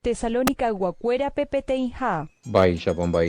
Tesalónica Guacuera Pepeteija. Bai Shapamba,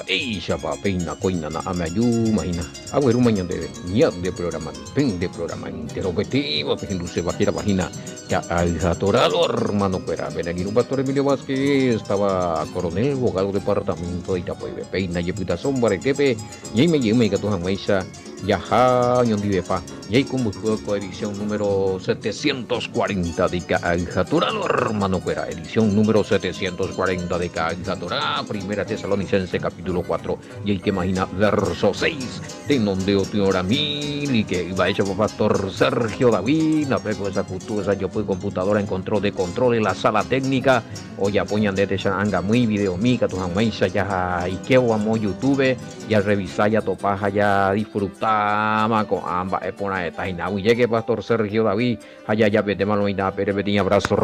ey Shapa, Peina, Coinana, Amayu, Maina, Agüero mañana de programa, pen de programa interrogativo, Luce Bajera Página, ya al atorado hermano Cuera, Benagiro Pastor Emilio Vázquez, estaba coronel, abogado departamento de Itapueve, Peina, Yepita Sombra, Tepe, Yeme, Gatuja Maisa, Yaja, Yondivepa, Yay Combustible edición número 740 de Aljaturado hermano Cuera, edición número 740 de Aljaturado, primera Tesalonicense capítulo 4, y el que imagina verso 6, de donde otiora mil y que iba hecho por pastor Sergio David, la pego esa cultura, esa yo pues computadora encontró de control en la sala técnica, o ya ponían de anga muy video mica, tu jameisa ya y que amo YouTube, ya revisar ya topaja ya disfrutaba con ambas épocas de taina, y llegué pastor Sergio David, allá ya vete malo y nada, pero vete abrazo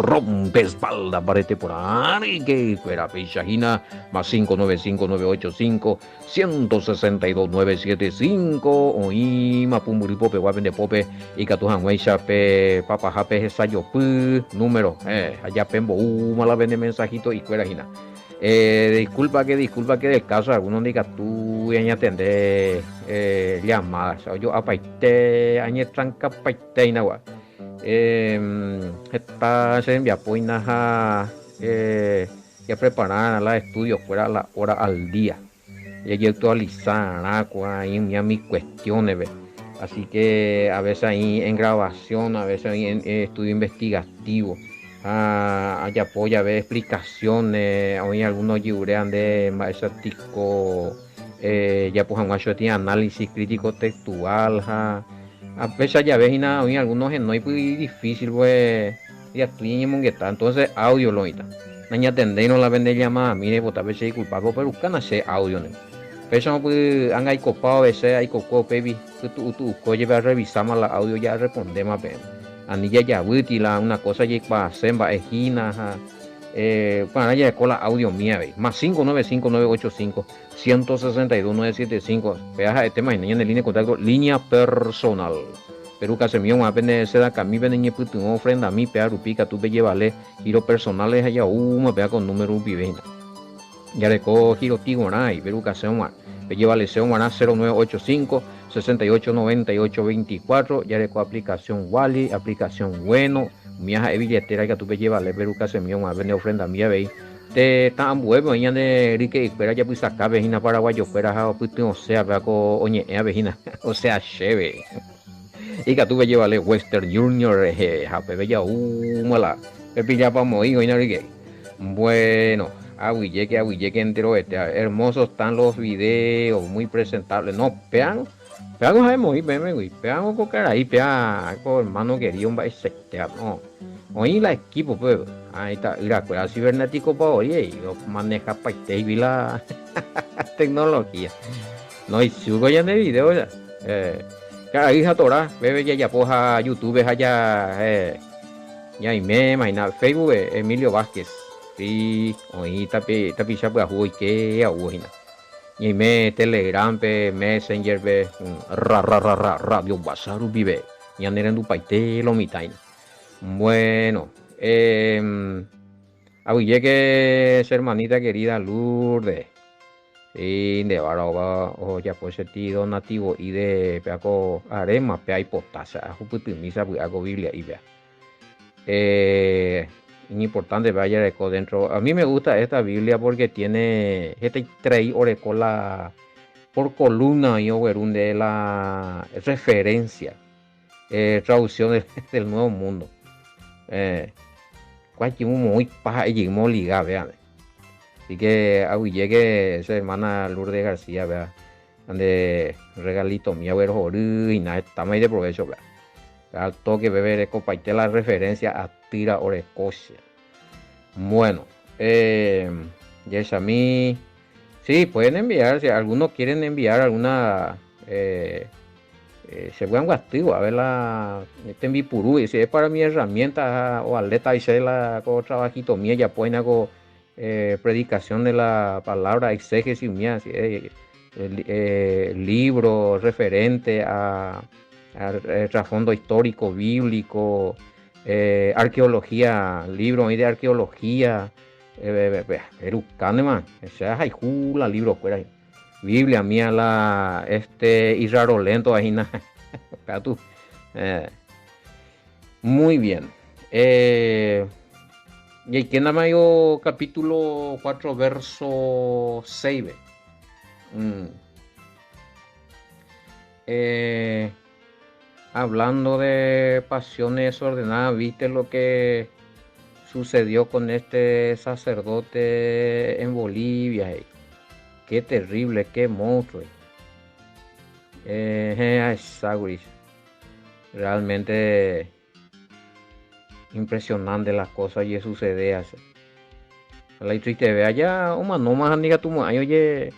rompe espalda parete por ahí que fuera pechagina más 595 985 975 oí mapumuri pope guapen de pope y catujan huecha pe papa jape sayo pu número allá pembo mala vende mensajito y fuera gina disculpa que del caso algunos diga tú y atender llamadas yo apaite añe tranca paite inagua esta se envía poinaja ya preparar la estudios fuera la hora al día y actualizar en mis cuestiones ¿ve? Así que a veces ahí en grabación a veces ahí en estudio investigativo hay apoya ver explicaciones hoy algunos yurean de maestro ya pues han tiene análisis crítico textual a pesar ya ves y nada, hoy algunos no es muy difícil, pues, ya estoy en mongueta, entonces audio lo está. Naña tendeno la vende llamada, mire, pues tal vez se culpable, pero buscan hacer audio, ¿no? Pero no pues, han ahí copado a veces, hay coco, baby, tú, coye, va a revisar más la audio, ya respondemos, pero. Anilla ya, la una cosa ya para hacer, va, ejina, para ya con la audio mía, ¿ve? Más 595 985 162 975 peaja este mañana en línea de contacto línea personal Perú Casemión a vender seda camí vende ni puto ofrenda a mí pea rupica tú be vale giro personales allá pea con número vivenda ya le cojo giro tigonay Perú Casemión be vale seon 0985 689824 ya le cojo aplicación Wally aplicación bueno miaja e billetera que tú be vale Perú Casemión a vender ofrenda mía veis te tan bueno ella de rique espera ya pues acá vejina paraguayo fuera pues o sea vea co oye vejina o sea chévere y que tú me llevale Western Junior jape bella mala pepi ya vamos ir hoy no rique bueno aguille que entero hermosos están los videos muy presentables no pean sabemos y pean con cara ahí pean con hermano querido un baile no hoy la equipo pues ahí está la escuela cibernético para hoy y lo maneja para y la tecnología no y subo ya de video ya cara hija tora bebe ya poja YouTube allá ya y me imagina Facebook Emilio Vázquez sí hoy tapi ya pues hoy que agüina y me Telegram pe Messenger pe radio Basaru vive y anden tu paite lo mitaina bueno abuye que es hermanita querida Lourdes y de Baraba o ya pues sentido nativo y de peaco arema pe hay potasa juputimisa pues hago Biblia y vea importante vaya dentro a mí me gusta esta Biblia porque tiene este trae orecola por columna y de la referencia traducción del Nuevo Mundo cualquier muy paja y muy ligada vean así que llegue esa hermana Lourdes García vea donde regalito mío ver y nada está muy de provecho vea al toque beber compartir la referencia a tira orecosia bueno yes a mí sí pueden enviar si algunos quieren enviar alguna se pueden gastar a ver la este mi purú y si es para mi herramienta o aleta y se la con trabajito mía ya pueden hago predicación de la palabra exégesis mía libro referente a trasfondo histórico bíblico arqueología, libro ahí de arqueología, Perú, Kahneman, o sea, hay jula, libro fuera. Biblia mía, la, Israel lento ahí, tú. Eh, muy bien. Y aquí en Mayo capítulo 4, verso 6. Hablando de pasiones desordenadas, ¿viste lo que sucedió con este sacerdote en Bolivia? Qué terrible, qué monstruo. Realmente impresionante las cosas que suceden. La triste ve allá, no más amiga tu oye.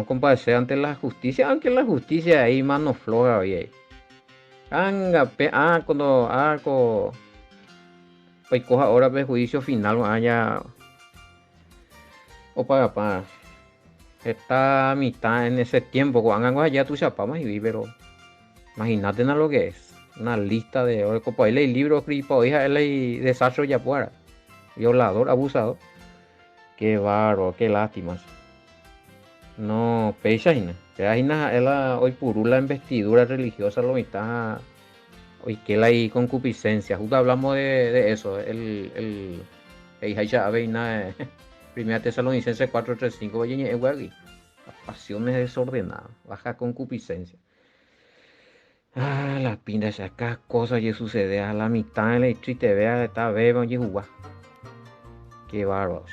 Compadecer ante la justicia, aunque la justicia ahí mano floja, oye. Cuando pues coja ahora de juicio final, allá o para esta a mitad en ese tiempo, cuando allá tu chapa más y pero imagínate lo que es una lista de hoy copa el libro cripo hija el desastre ya fuera violador, abusador. Qué barro, qué lástima. No, pecha hoy purula investidura religiosa lo está hoy que la y concupiscencia. Justo hablamos de eso, el ya aveina Primera Tesalonicenses 4:35, oye, pasiones desordenadas, baja concupiscencia. La pinta de acá cosas que sucede a la mitad de la te vea esta beba oye jugar. Qué bárbaros.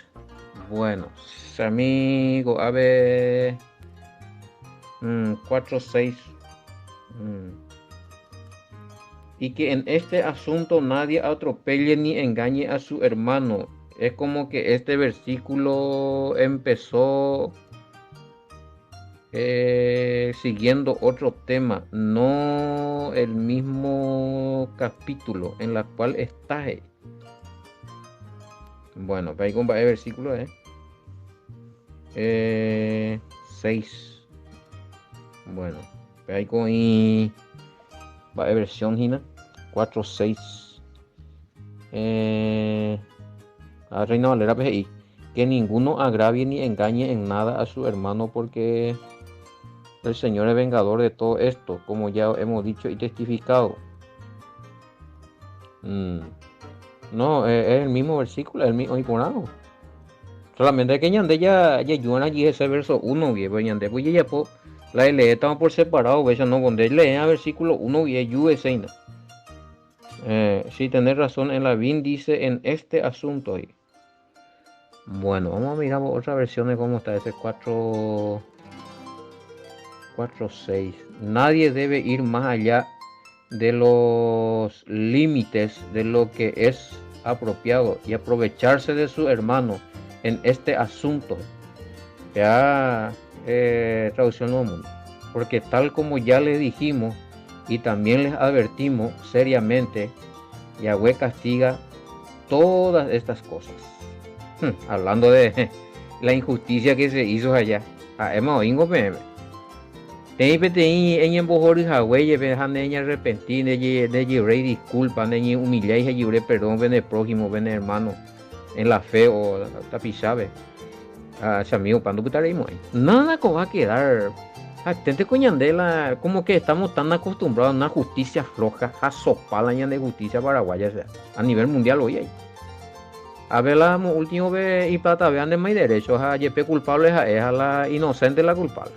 Bueno, amigo, a ver. 4:6. Y que en este asunto nadie atropelle ni engañe a su hermano. Es como que este versículo empezó siguiendo otro tema, no el mismo capítulo en la cual está. Bueno, para ahí con el versículo 6. Bueno, para ahí con va a versión Gina 4:6. A Reina Valera PGI. Que ninguno agravie ni engañe en nada a su hermano, porque el Señor es vengador de todo esto, como ya hemos dicho y testificado. No, es el mismo versículo, el mismo iconado. Solamente que ñande ya ayudan allí ese verso 1, pues ñande pues ya po la lee estamos por separado, ves no donde lee a versículo 1 y ayude seina. Sí, tenés razón en la BIN dice en este asunto ahí. Bueno, vamos a mirar otra versión de cómo está ese 4:6. Nadie debe ir más allá de los límites de lo que es apropiado y aprovecharse de su hermano en este asunto. Ya traducción Nuevo Mundo. Porque tal como ya les dijimos y también les advertimos seriamente, Yahweh castiga todas estas cosas. Hablando de la injusticia que se hizo allá. Hemos oído en embojor y Yahweh de arrepentir, de rey disculpa, de humillar y de perdón, de prójimo, de hermano, en la fe o tapizabe. Amigo, cuando putaremos nada que va a quedar atente coñandela, como que estamos tan acostumbrados a una justicia floja, a sopar de justicia paraguaya, o sea, a nivel mundial hoy hay. A ver, la último vez y plata vean de más derechos a YP culpable es a la inocente la culpable.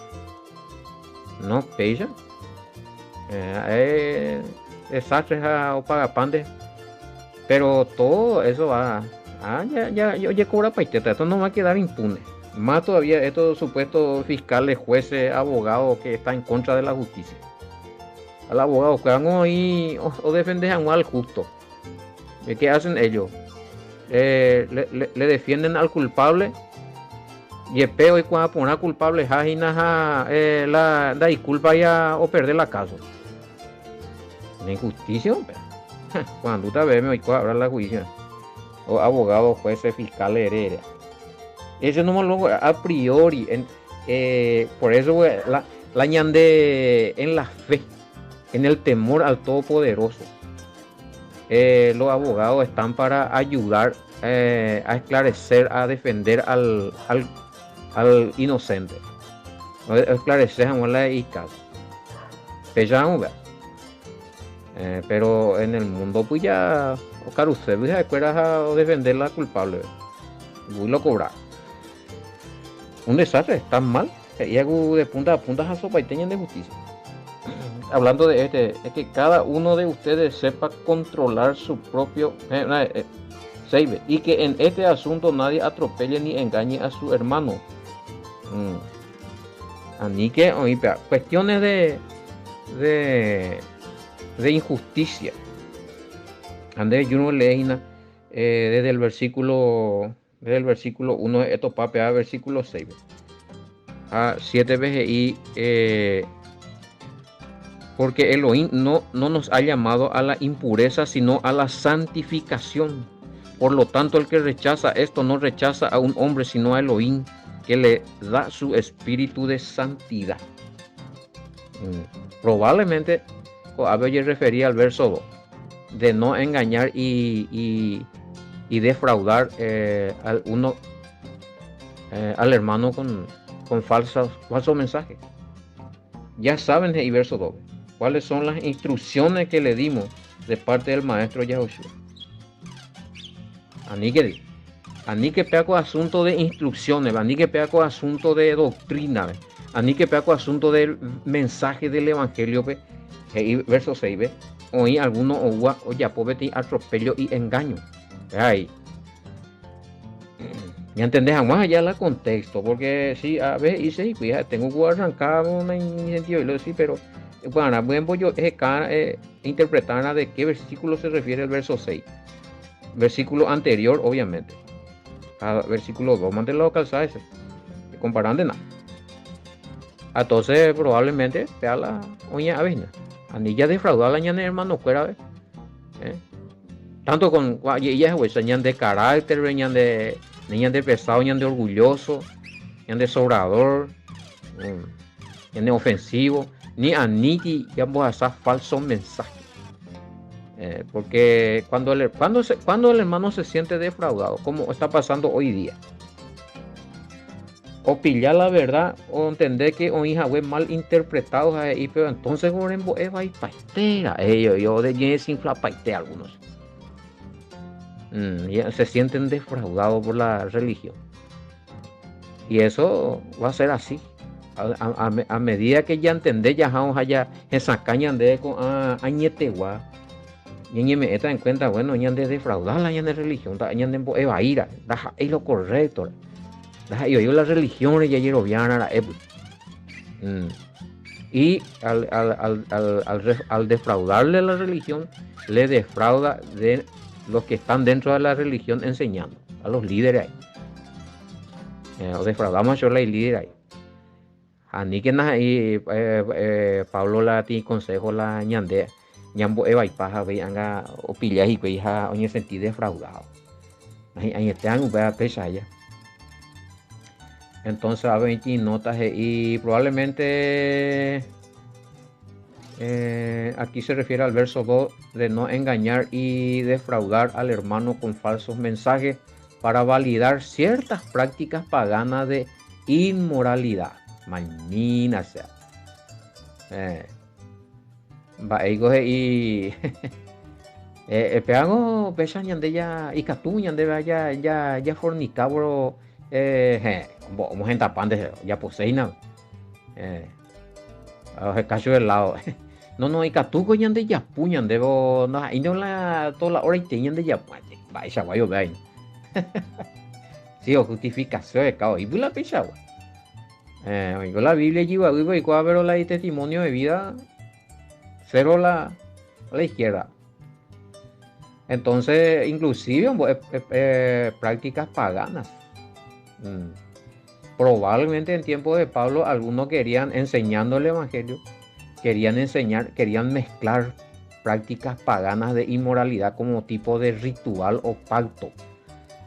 No, pecha. Desastres o pagapantes. Pero todo eso va. Ya cobra paiteta, esto no va a quedar impune. Más todavía estos supuestos fiscales, jueces, abogados que están en contra de la justicia. Al abogado que van ahí o defenden al justo. ¿Qué hacen ellos? Le defienden al culpable y el peo y cuando poner culpable la disculpa ya o perder la casa. Una injusticia, cuando tú te ves me voy a hablar la justicia. O abogados, jueces, fiscales, heredas. Eso no me lo a priori. Por eso la ñande en la fe, en el temor al Todopoderoso. los abogados están para ayudar a esclarecer, a defender al inocente. Esclarecer a la isca. Pero en el mundo pues ya o carusel pues acuerdas a defender la culpable y lo cobrar un desastre, tan mal y hago de punta a punta a sopa y teñan de justicia. Hablando de es que cada uno de ustedes sepa controlar su propio save y que en este asunto nadie atropelle ni engañe a su hermano. Ni que cuestiones de injusticia. Andrés yo no leí desde el versículo 1 esto pape a versículo 6 a 7 veces y porque Elohim no nos ha llamado a la impureza sino a la santificación. Por lo tanto el que rechaza esto no rechaza a un hombre sino a Elohim que le da su espíritu de santidad. Probablemente Abel refería al verso 2 de no engañar y defraudar al hermano con falsos mensajes. Ya saben el verso 2 cuáles son las instrucciones que le dimos de parte del maestro Yahushua. Ani que peaco asunto de instrucciones, ani que peaco asunto de doctrina, ani que peaco asunto del mensaje del evangelio, verso 6, ¿ve? Oí algunos o ya pobeti atropello y engaño. Ay. ¿Me entendés? Más allá del contexto, porque sí, a veces hice, pues, tengo que arrancar un sentido y lo decir, pero bueno, bueno, yo interpretar de qué versículo se refiere el verso 6. Versículo anterior, obviamente. A versículo 2, manténlo calzado ese. Comparando nada. Entonces, probablemente, vea la oña avena. Anilla defraudada la ñana hermano fuera, tanto con ella pues ñan de carácter, ñan de pesado, ñan de orgulloso, ñan de sobrador, ñan de ofensivo, ni aniki ya vamos a hacer falsos mensajes. Porque cuando el hermano se siente defraudado, como está pasando hoy día, o pillar la verdad, o entender que un hija web mal interpretados ahí, pero entonces Gorembo Eva y paistera, yo de Jens infla paiste algunos. Ya se sienten defraudados por la religión. Y eso va a ser así. A medida que ya entendés, ya vamos allá, esa caña de con añetegua. Y me está en cuenta, bueno, ya de defraudar la religión, ya de Eva ira, es lo correcto. Yo la religión ya llevo bien a la época. Y al defraudarle la religión, le defrauda de los que están dentro de la religión enseñando, a los líderes ahí. O defraudamos yo la líder ahí. A ni que Pablo la ti consejo la ñandea. Ñambo Eva y paja veanga o pillas y veija oye sentir defraudado. Ahí están a pesar ya. Entonces a 20 notas y probablemente aquí se refiere al verso 2 de no engañar y defraudar al hermano con falsos mensajes para validar ciertas prácticas paganas de inmoralidad. Mañina sea. Y peago pesan yande ya y catuñan de ya fornicabro vamos en tapante ya poseina el cacho del lado no y catuco yande ya puñan debo no y no la toda la hora y teñan de ya puente vaya guayo vein sí o justificación de cao y la picha yo la Biblia lleva vivo y cuál pero la testimonio de vida cero a la izquierda. Entonces, inclusive prácticas paganas. Probablemente en tiempos de Pablo algunos querían, enseñando el evangelio, querían mezclar prácticas paganas de inmoralidad como tipo de ritual o pacto.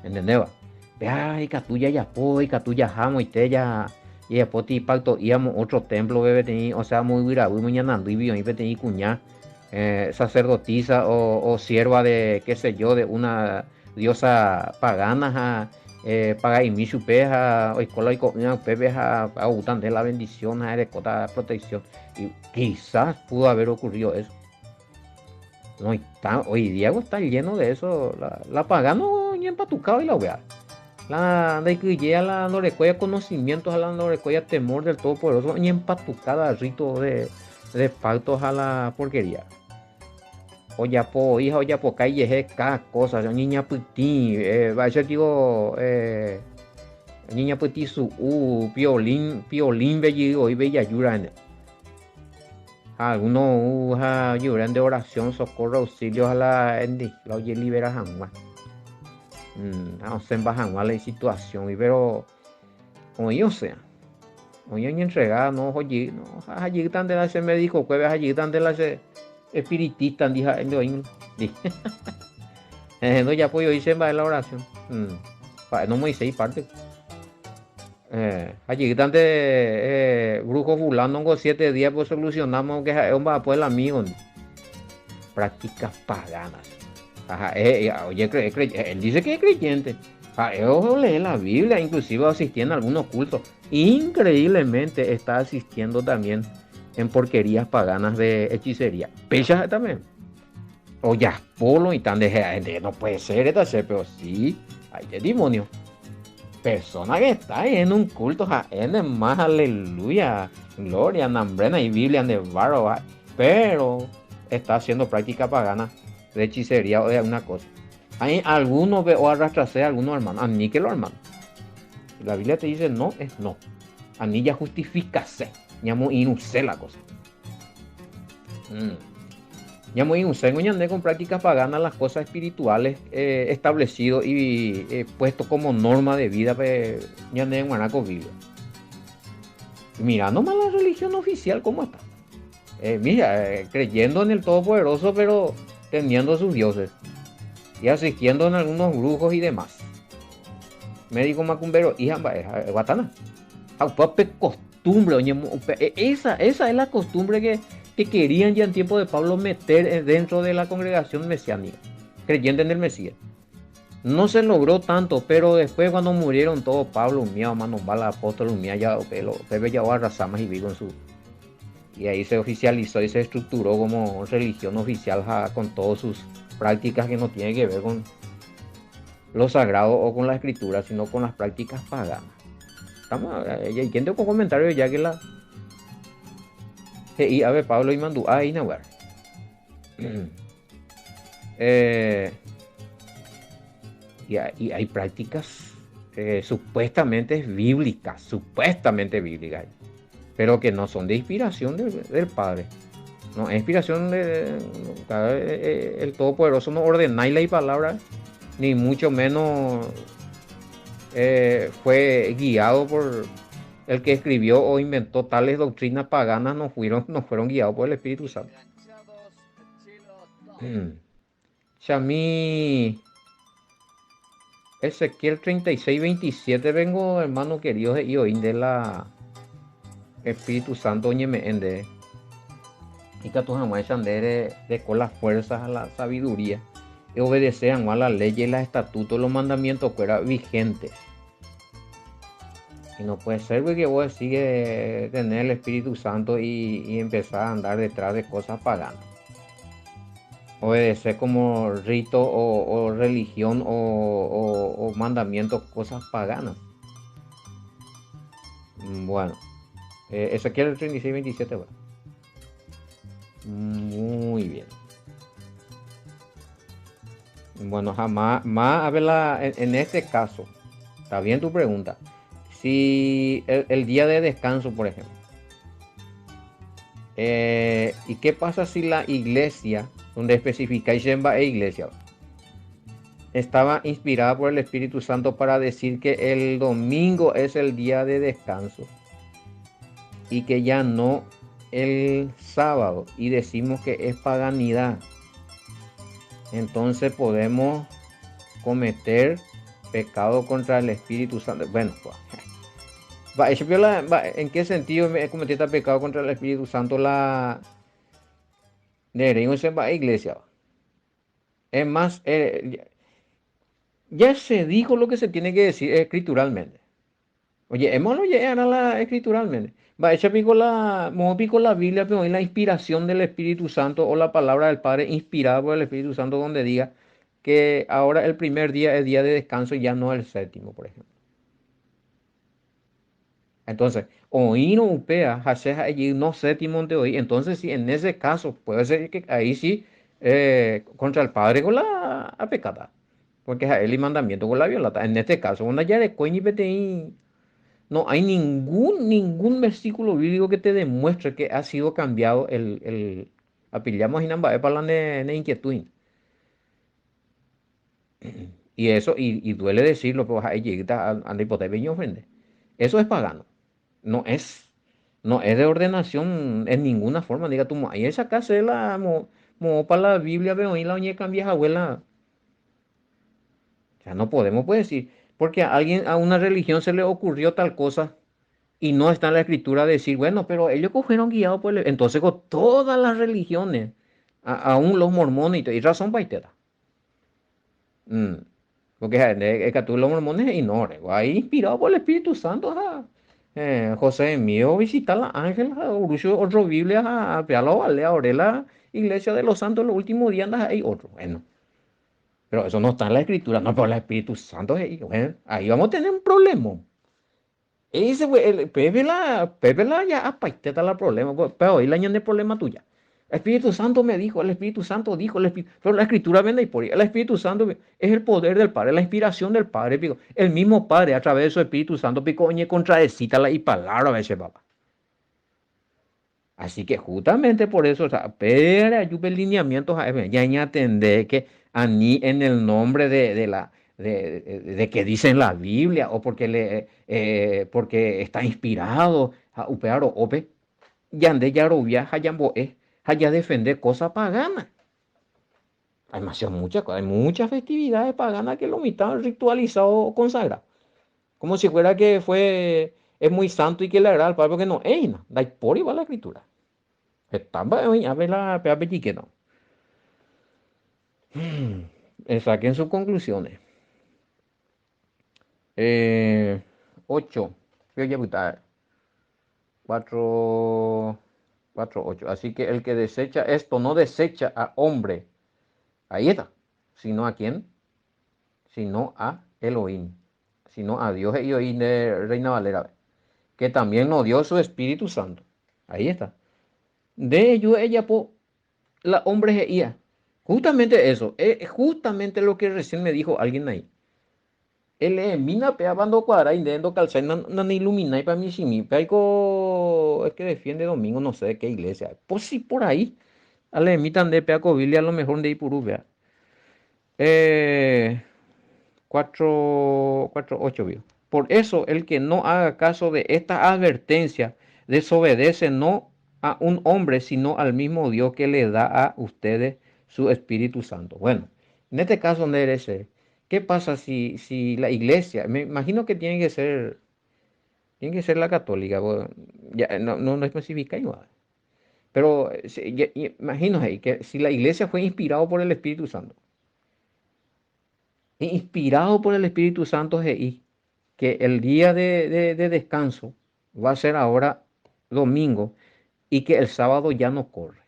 ¿Entendés? Vea, y catuya ya po, y catuya jamo, y te ya... Y después de pacto íbamos otro templo, bebé, o sea, muy virado, muy mañana, y bien, y tenía cuñá, sacerdotisa o sierva de, qué sé yo, de una diosa pagana, paga y mi chupeja, o escuela y comida, pepeja, a utan de la bendición, de cota protección. Y quizás pudo haber ocurrido eso. No está, hoy Diego está lleno de eso. La pagano y empatucado y la wea. La de que llega la no recuerda conocimientos, a la no recuerda temor del Todopoderoso, y empatucada rito de pactos a la porquería. Oya po hija, oya po calle, cada cosa, niña putín, va a ser digo, niña putín su piolín bellido y bella lloran. Algunos lloran de oración, socorro, auxilio a la endi, la oye libera jamás. No se bajan mal la situación, pero como yo sea, como yo ni entregada, no, oye, no, allí tan de la se médico, que ves allí tan de la se espiritista, dije, no, ya pues yo hice la oración, no me hice parte. Allí tan de brujo fulano, con 7 días, pues solucionamos que es un pues la mío, prácticas paganas. Ajá, oye, él dice que es creyente. Él lee la Biblia, inclusive asistiendo a algunos cultos. Increíblemente está asistiendo también en porquerías paganas de hechicería. Pecha también. O ya, polo y tan de no puede ser, pero sí, hay demonio. Persona que está en un culto, en más aleluya, gloria, nambrena y Biblia de barro, pero está haciendo práctica pagana de hechicería o de alguna cosa. Hay algunos o arrastrarse a algunos hermanos, a mí que los hermanos. La Biblia te dice no, es no. A mí ya justifícase, llamo inusé la cosa. Llamo inusé, no con prácticas paganas las cosas espirituales establecido y puesto como norma de vida, ya en Manaco Biblia. Mira nomás la religión oficial, ¿cómo está? Creyendo en el Todopoderoso, pero teniendo sus dioses y asistiendo en algunos brujos y demás. Médico macumbero y guatana. Costumbre, esa es la costumbre que querían ya en tiempo de Pablo meter dentro de la congregación mesiánica, creyendo en el Mesías. No se logró tanto, pero después cuando murieron todos, Pablo, Mía, Manombala, Apóstol, Mía, ya Pepe ya arrasamas y vivo en su. Y ahí se oficializó y se estructuró como religión oficial con todas sus prácticas que no tienen que ver con lo sagrado o con la escritura, sino con las prácticas paganas. ¿Quién tengo un comentario ya que la... Y a ver, Pablo y mandó ahí nahuar. Y hay prácticas supuestamente bíblicas, pero que no son de inspiración del Padre. No, es inspiración el Todopoderoso no ordena la palabra, ni mucho menos fue guiado por el que escribió o inventó tales doctrinas paganas, no fueron guiados por el Espíritu Santo. Chamí Ezequiel 36:27, vengo, hermano querido, de oír de la Espíritu Santo, ende. Y que tú jamás de con las fuerzas a la sabiduría y obedecer a la ley y los estatutos, los mandamientos que eran vigentes. Y no puede ser que vos sigues tener el Espíritu Santo y empezar a andar detrás de cosas paganas. Obedecer como rito o religión o mandamientos, cosas paganas. Bueno, Ezequiel 36:27. Muy bien. Bueno, jamás, más a verla en este caso. Está bien tu pregunta. Si el día de descanso, por ejemplo. ¿Y qué pasa si la iglesia, donde especificáis en la iglesia, estaba inspirada por el Espíritu Santo para decir que el domingo es el día de descanso y que ya no el sábado, y decimos que es paganidad? Entonces podemos cometer pecado contra el Espíritu Santo. Bueno, ¿en qué sentido cometer este pecado contra el Espíritu Santo? Deberíamos ser para iglesia. Es más, ya se dijo lo que se tiene que decir escrituralmente. Oye, hemos lo llegar a la escrituralmente. Va, echa pico mo pico la Biblia, pero en la inspiración del Espíritu Santo o la palabra del Padre inspirada por el Espíritu Santo donde diga que ahora el primer día es día de descanso y ya no el séptimo, por ejemplo. Entonces, oí no upea, haces allí no séptimo de hoy. Entonces, sí, en ese caso, puede ser que ahí sí, contra el Padre con la a pecata. Porque es a él y mandamiento con la violata. En este caso, una ya de coño y peteín. No hay ningún versículo bíblico que te demuestre que ha sido cambiado apillamos y namba para la inquietud. Y eso, y duele decirlo, pero ahí llega a hipoteca ofende. Eso es pagano. No es, no es de ordenación en ninguna forma. Diga tú, ahí esa casa es para la Biblia, veo y la oñeca vieja abuela. O sea, no podemos pues decir, porque a alguien, a una religión se le ocurrió tal cosa. Y no está en la escritura decir, bueno, pero ellos cogieron guiado por Entonces con todas las religiones, aún los mormones, y razón paitera. Mm. Porque es que tú los mormones ignoran, ahí inspirado por el Espíritu Santo, José mío, visitar la Ángela, otro Biblia, a Pealo, ahora la iglesia de los santos, los últimos días andas ahí otro. Bueno, pero eso no está en la escritura, no, pero el Espíritu Santo, bueno, ahí vamos a tener un problema. Ese fue el Pepe la ya apaiteta la problema, pero hoy la ñande problema tuya. El Espíritu Santo me dijo, el Espíritu Santo dijo, pero la escritura vende y por ahí. El Espíritu Santo es el poder del Padre, la inspiración del Padre, pico. El mismo Padre a través de su Espíritu Santo, pico, oye, contradecita la y palabra a veces, papá. Así que justamente por eso, o sea, pero hay lineamientos, ya ni atender que a ni en el nombre de que dice en la Biblia o porque está inspirado a upear o ope, ya ande ya robia, ya defender cosas paganas. Hay muchas cosas, hay muchas festividades paganas que lo mitad ritualizado o consagrado. Como si fuera que es muy santo y que le agrada al Padre, porque no, no, da por igual la escritura. Estaba a ver la PAP chiquita. Saquen sus conclusiones. 8. Yo ya voy 4, 4, 8. Así que el que desecha esto no desecha a hombre. Ahí está. Sino a quién? Sino a Elohim. Sino a Dios Elohim de Reina Valera. Que también nos dio su Espíritu Santo. Ahí está. De ello ella la hombre es ella. Justamente eso, es justamente lo que recién me dijo alguien ahí. Él es mina pe abando cuadra y dentro calzar no ilumina y para mí sí mi paico es que defiende domingo no sé de qué iglesia. Pues sí por ahí. A le emitan de Peacoville a lo mejor de Ipurú, vea. 4, 8 vio. Por eso el que no haga caso de esta advertencia desobedece no a un hombre, sino al mismo Dios que le da a ustedes su Espíritu Santo. Bueno, en este caso, ¿qué pasa si la iglesia, me imagino que tiene que ser la católica, bueno, ya, no especifica igual, pero imagino que si la iglesia fue inspirada por el Espíritu Santo, inspirado por el Espíritu Santo, que el día de descanso va a ser ahora domingo y que el sábado ya no corre.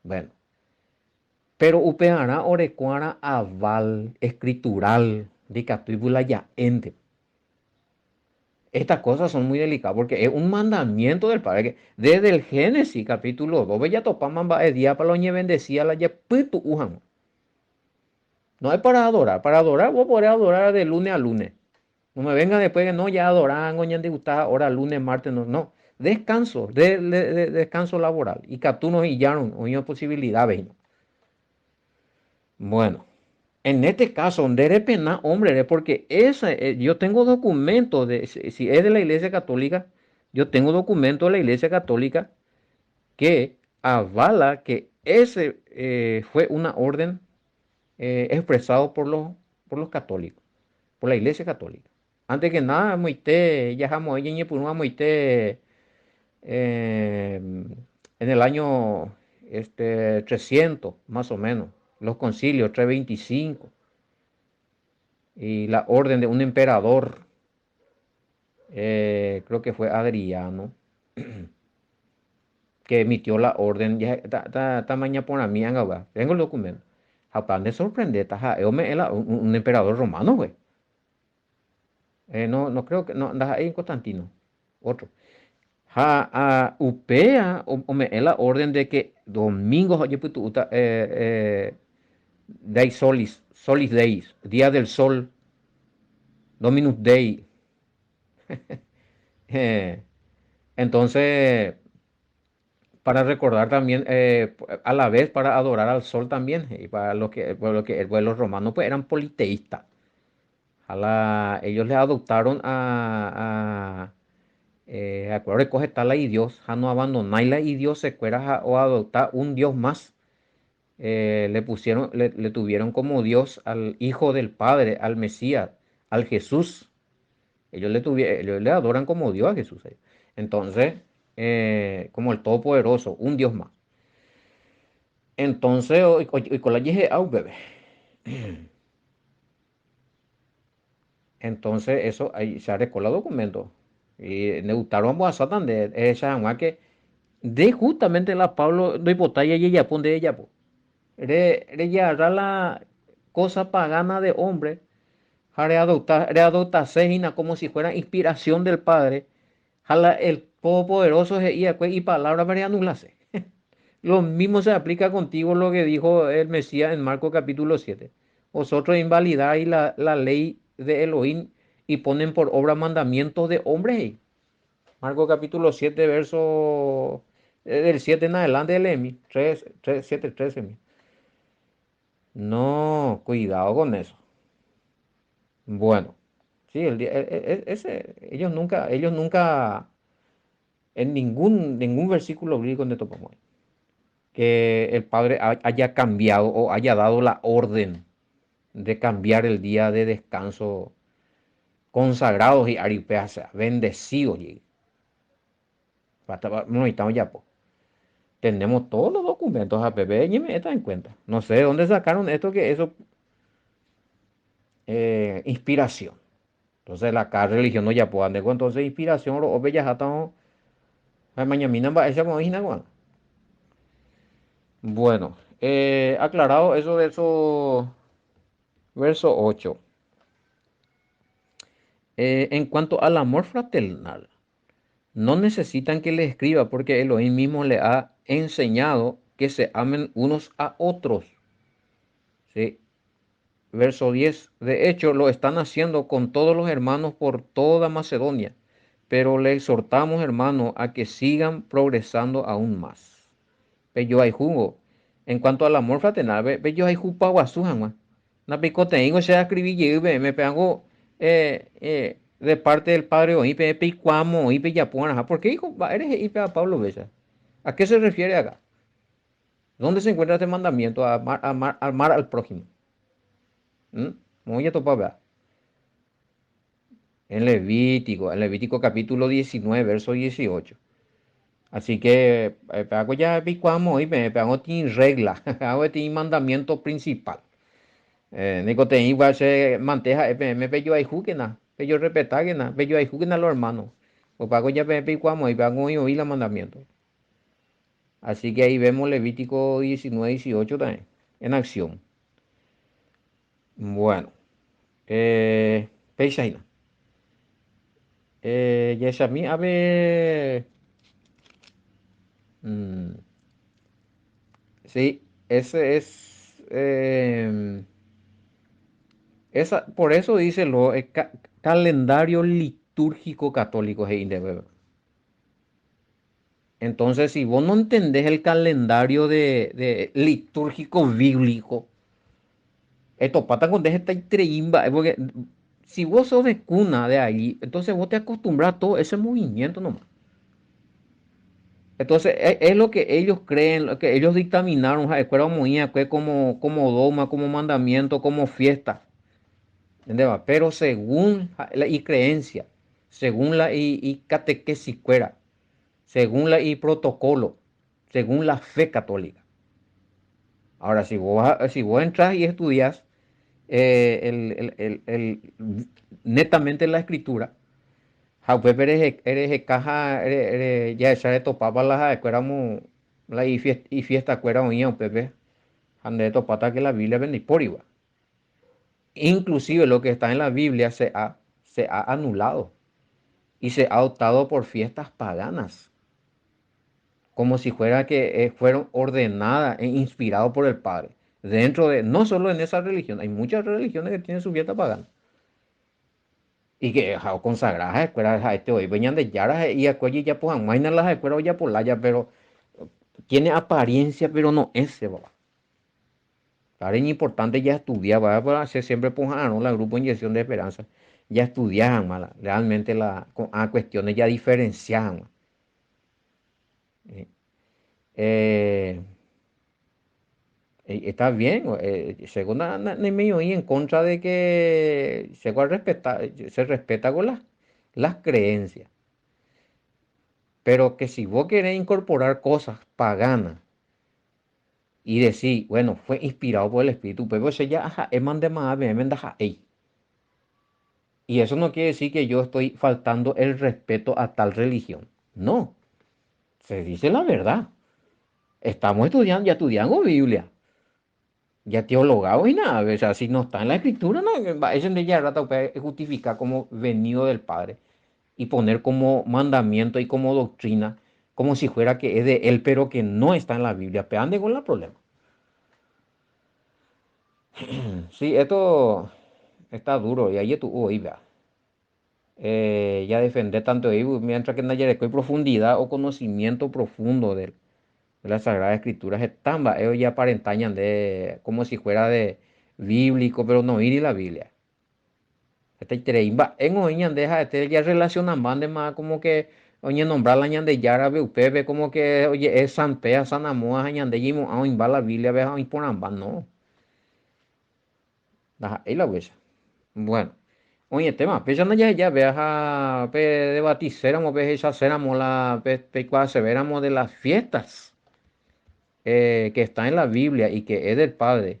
Bueno, pero upeará orecuara aval escritural de catúbula ya ente. Estas cosas son muy delicadas porque es un mandamiento del Padre que desde el Génesis capítulo 2 ya topaman va el día para lo bendecía la ya pitu ujan. No es para adorar vos podés adorar de lunes a lunes. No me vengan después que no, ya adoran, oñan de gustar, ahora lunes, martes, no, no. Descanso, descanso laboral. Y Catunos y Yaron, una posibilidad, ven. Bueno, en este caso, donde eres pena, hombre, porque yo tengo documentos si es de la Iglesia Católica, yo tengo documentos de la Iglesia Católica que avala que ese fue una orden expresado por los católicos, por la Iglesia Católica. Antes que nada, muité, ya jamás, ya ni por una muité, en el año 300 más o menos, los concilios 325 y la orden de un emperador, creo que fue Adriano, que emitió la orden, ya mañana por mí, tengo el documento. Japán de sorprender, un emperador romano, güey. No creo que, no, andas ahí en Constantino, otro. Upea, o me la orden de que domingo, oye, pues tú, Dei Solis, Solis Deis, Día del Sol, Dominus Dei. Eh, entonces, para recordar también, a la vez para adorar al sol también, y para pues, los romanos pues eran politeístas. Ellos le adoptaron acuerdo coge tal y Dios, a no abandonar la y Dios se cuera o adoptar un Dios más. Le tuvieron como Dios al Hijo del Padre, al Mesías, al Jesús. Ellos le adoran como Dios a Jesús. Entonces, como el Todopoderoso, un Dios más. Entonces, hoy con la dije, bebé. Entonces, eso ahí se arrecó el documento. Y neutaron a Satan de esa que de justamente la Pablo de botalla y ella pone ella. Ya la cosa pagana de hombre. Readopta Sejina como si fuera inspiración del Padre. Jala el Todopoderoso y palabra para anularse. Lo mismo se aplica contigo lo que dijo el Mesías en Marcos capítulo 7. Vosotros invalidáis la ley de Elohim y ponen por obra mandamientos de hombres. Marcos capítulo 7, verso del 7 en adelante, Emi. 3, 3, 7, 13. No, cuidado con eso. Bueno, sí, ellos nunca, en ningún versículo bíblico donde topamos que el Padre haya cambiado o haya dado la orden de cambiar el día de descanso consagrados y aripeas, bendecidos. No estamos ya, pues. Tenemos todos los documentos APB y me está en cuenta. No sé de dónde sacaron esto, que eso, inspiración. Entonces la cada religión no ya puede andar con entonces inspiración o bellas hasta mañana va esa con. Bueno, aclarado eso, verso 8. En cuanto al amor fraternal, no necesitan que les escriba porque Elohim mismo le ha enseñado que se amen unos a otros. ¿Sí? Verso 10. De hecho, lo están haciendo con todos los hermanos por toda Macedonia, pero le exhortamos, hermanos, a que sigan progresando aún más. Yo hay jugo. En cuanto al amor fraternal, yo hay jupa guasujan, na picoteíngo se escribí me pegó de parte del padre Oípe, picuamo, Oípe Yapuana. ¿Por qué hijo? Eres Ipe a Pablo Besa. ¿A qué se refiere acá? ¿Dónde se encuentra este mandamiento? Amar al prójimo. Muy a topar, en Levítico capítulo 19, verso 18. Así que, hago ya picuamo y me pegó tin regla, hago tin mandamiento principal. Nico te iba se manteja, me pello ahí juquena, pello respetagena, pello ahí juquena los hermanos. O pago ya picuamo y pago y oí la mandamiento. Así que ahí vemos Levítico 19, 18 también, en acción. Bueno, Peixaina. Yesami, a ver. mm, sí, ese es. Por eso dice lo calendario litúrgico católico. Entonces, si vos no entendés el calendario de litúrgico bíblico, esto pata con esta treimba, porque si vos sos de cuna de ahí, entonces vos te acostumbras a todo ese movimiento nomás. Entonces, es lo que ellos creen, lo que ellos dictaminaron, la escuela muy como dogma, como mandamiento, como fiesta. ¿Entendés? Pero según la y creencia, según la y catequesis cuera, según la y protocolo, según la fe católica. Ahora, si vos entras y estudias netamente la escritura, Jaupe eres caja, ya esa de topaba las escueramos la y fiesta cuera oía un pepe, ande de topata que la Biblia vende por igual. Inclusive lo que está en la Biblia se ha anulado y se ha optado por fiestas paganas, como si fuera que fueron ordenadas e inspiradas por el Padre. Dentro de, no solo en esa religión, hay muchas religiones que tienen su fiesta pagana. Y que consagradas a escuelas a este hoy venían de Yara y a cuello ya pues amaina las escuelas ya por laya, pero tiene apariencia, pero no es ese, ¿va? Ahora es importante ya estudiar, ¿va? Para hacer siempre pues ¿no? La grupo Inyección de Esperanza. Ya estudiaban, ¿va? Realmente cuestiones ya diferenciaban, ¿va? Eh, eh, Está bien, según me oí en contra de que se respeta con las creencias. Pero que si vos querés incorporar cosas paganas y decir, bueno, fue inspirado por el Espíritu, pero ese ya, ajá, es man de más, me mendaja, ey. Y eso no quiere decir que yo estoy faltando el respeto a tal religión. No, se dice la verdad. Estamos estudiando, ya estudiando Biblia, ya teologado y nada. O sea, si no está en la Escritura, no, eso de ya rata puede justificar como venido del Padre y poner como mandamiento y como doctrina, como si fuera que es de él, pero que no está en la Biblia. Pero ande con el problema. Sí, esto está duro y ahí tú hoy vea. Ya defender tanto ahí, mientras que no haya profundidad o conocimiento profundo de las Sagradas Escrituras, están, va, ellos ya aparentañan de como si fuera de bíblico, pero no ir y la Biblia. Este treimba, en oñan deja este ya relacionan más de más como que oye nombrar la ñan de Yara Pepe como que oye es San Pea, San Amoa, ñan de Jimo, a va la Biblia, ve a por ambas, no. Ahí la huesa. Bueno. Oye, tema, pues ya no ya veas a debaticéramos, pues esa éramos la cuando veramos de las fiestas que está en la Biblia y que es del Padre.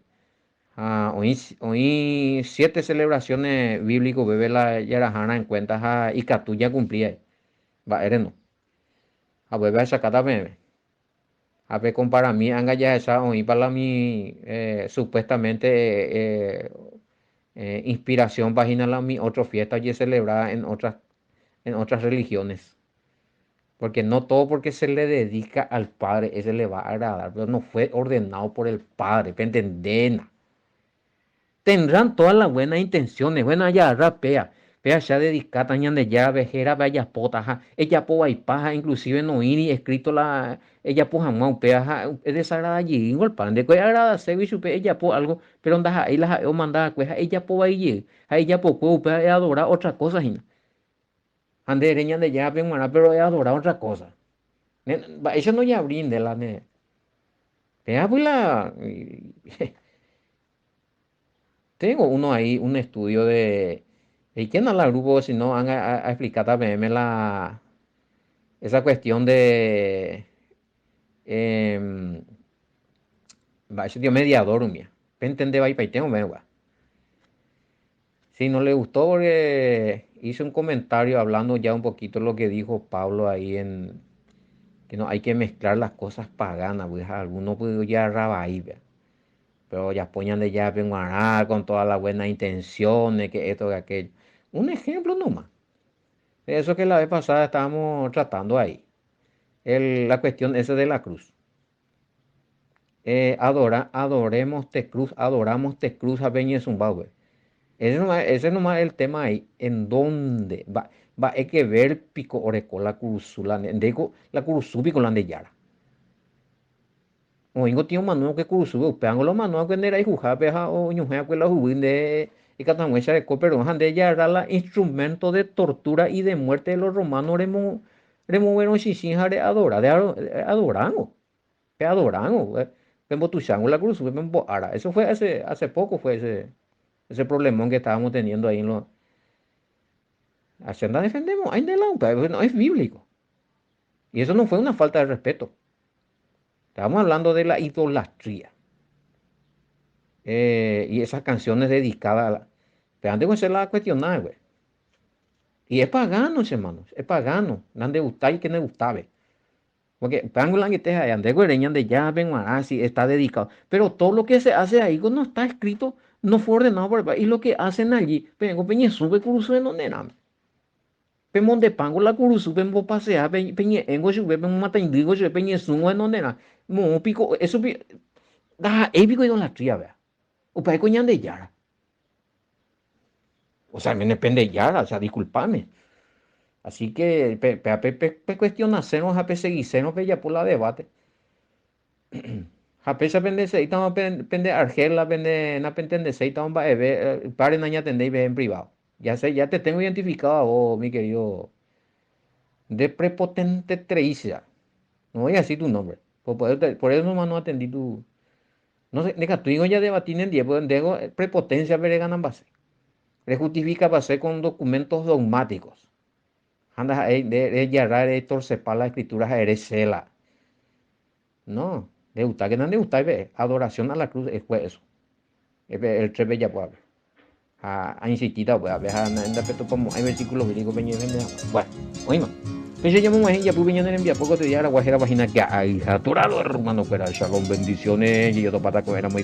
Hoy 7 celebraciones bíblicas, bebé la yarajana en cuentas y que tú ya cumplía. Va, eres no. A bebé a sacar también. A ver, compara mí, anga ya esa, hoy para mi supuestamente inspiración, página la mi otra fiesta y celebrada en otras religiones. Porque no todo porque se le dedica al Padre, ese le va a agradar, pero no fue ordenado por el Padre, ¿me entendés? Tendrán todas las buenas intenciones, bueno, ya rapea, pea ya dedicada, de ya vejera, vaya potaja, ella po y paja, inclusive no ini escrito ella po jamás, pea, es desagrada allí, igual pan, de que agrada se vi supe, ella po algo, pero anda ahí la o mandaba cueja, ella po ahí, ella po pea, adora otra cosa, ande reñan de ya, pero adora otra cosa. Eso no ya brinde la ne. Vea, pues tengo uno ahí, un estudio de. ¿Y quién no la grupo si no van a explicar también esa cuestión de. em, eso dio mediador, mía. Entender, va y tengo, venga. Si no le gustó, porque hice un comentario hablando ya un poquito lo que dijo Pablo ahí en. Que no hay que mezclar las cosas paganas, pues algunos pueden ya rabaí, pero ya ponían de ya Guaraná con todas las buenas intenciones, que esto, que aquello. Un ejemplo nomás. Eso que la vez pasada estábamos tratando ahí. La cuestión esa de la cruz. Adoremos te cruz, adoramos te cruz a Beñe Zimbabue. Ese nomás es el tema ahí. ¿En dónde? Hay que ver pico oreco la cruz, la cruz pico la de Yara. Oingo tío Manuel que cruzó, peango lo Manuel que era y jujá peja o ñujea que la jubin de y catanguecha de pero de ya era la instrumento de tortura y de muerte de los romanos removieron sisija de adorango, que adorango, que botuchango la cruz, ara. Eso fue hace poco fue ese problemón que estábamos teniendo ahí en los Hacienda defendemos, ahí de la no es bíblico. Y eso no fue una falta de respeto. Estamos hablando de la idolatría. Y esas canciones dedicadas a la... Pero antes de la cuestionar, güey. Y es pagano, hermanos, es pagano. Nande gustar y que no gustaba. Porque Pangulan que te ande güereñan de ya ven así está dedicado. Pero todo lo que se hace ahí no está escrito, no fue ordenado por el Padre. Y lo que hacen allí, vengo peñe sube curuso en donde nada. Pemon de pango la curuso, pembo pasea, peñe engo sube, pemmo mata indigo, sube peñe sumo en donde nada. Mo pico, eso da épico y no la tría, vea. O para coñan de yara. O sea, me depende de yara, o sea, disculpame. Así que, cuestión hacernos a perseguirnos, ya por la debate. A pesar de que estamos pende argela, pende na pentende se estamos va pare na atender y ve en privado. Ya sé, ya te tengo identificado a vos, mi querido, de prepotente Treisia. No voy a decir tu nombre. Por eso nomás no atendí tu. No sé, deja tu hijo ya debatir en 10, pues digo prepotencia, pero ganan base. Le justifica base con documentos dogmáticos. Andas ahí de yarrar, de torcepar las escrituras, eres cela. No, de gustar que no le gusta, ve, adoración a la cruz, es pues eso. El trepe ya puede haber. A insistir, pues, a ver, anda, pero como hay versículos bíblicos, peña, bueno, oíma. Pero ya me ya pude venir en enviar poco te diga la guajera vagina que hay, saturado, hermano, pero shalom, bendiciones, y yo to pata, era muy,